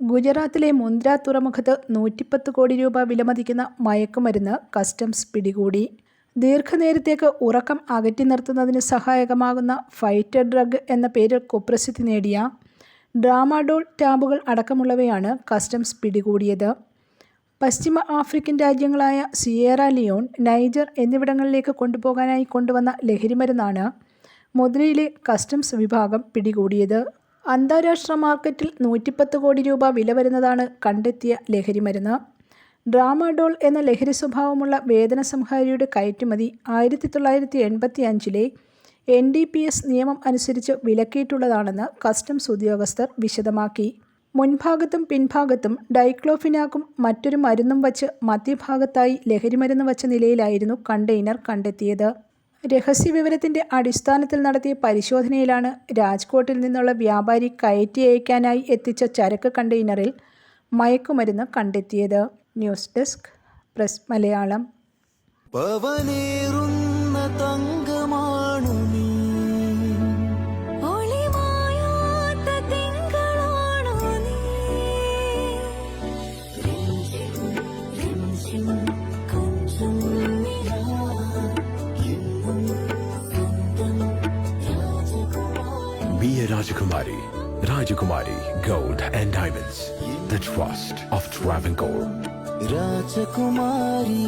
ഗുജറാത്തിലെ മുന്ദ്ര തുറമുഖത്ത് 110 കോടി രൂപ വിലമതിക്കുന്ന മയക്കുമരുന്ന് കസ്റ്റംസ് പിടികൂടി. ദീർഘനേരത്തേക്ക് ഉറക്കം അകറ്റി നിർത്തുന്നതിന് സഹായകമാകുന്ന ഫൈറ്റർ ഡ്രഗ് എന്ന പേരിൽ കുപ്രസിദ്ധി നേടിയ ട്രാമാഡോൾ ടാബുകൾ അടക്കമുള്ളവയാണ് കസ്റ്റംസ് പിടികൂടിയത്. പശ്ചിമ ആഫ്രിക്കൻ രാജ്യങ്ങളായ സിയേറ ലിയോൺ, നൈജർ എന്നിവിടങ്ങളിലേക്ക് കൊണ്ടുപോകാനായി കൊണ്ടുവന്ന ലഹരിമരുന്നാണ് മുന്ദ്രയിലെ കസ്റ്റംസ് വിഭാഗം പിടികൂടിയത്. അന്താരാഷ്ട്ര മാർക്കറ്റിൽ 110 കോടി രൂപ വില വരുന്നതാണ് കണ്ടെത്തിയ ലഹരിമരുന്ന്. ട്രാമാഡോൾ എന്ന ലഹരി സ്വഭാവമുള്ള വേദനസംഹാരിയുടെ കയറ്റുമതി 1985-ലെ NDPS നിയമം അനുസരിച്ച് വിലക്കിയിട്ടുള്ളതാണെന്ന് കസ്റ്റംസ് ഉദ്യോഗസ്ഥർ വിശദമാക്കി. മുൻഭാഗത്തും പിൻഭാഗത്തും ഡൈക്ലോഫിനാക്കും മറ്റൊരു മരുന്നും വച്ച് മധ്യഭാഗത്തായി ലഹരിമരുന്ന് വച്ച നിലയിലായിരുന്നു കണ്ടെയ്നർ കണ്ടെത്തിയത്. രഹസ്യവിവരത്തിൻ്റെ അടിസ്ഥാനത്തിൽ നടത്തിയ പരിശോധനയിലാണ് രാജ്കോട്ടിൽ നിന്നുള്ള വ്യാപാരി കയറ്റി അയക്കാനായി എത്തിച്ച ചരക്ക് കണ്ടെയ്നറിൽ മയക്കുമരുന്ന് കണ്ടെത്തിയത്. News desk press Malayalam. Be a Rajakumari. Rajakumari Gold and Diamonds. The trust of Travancore. Rajakumari.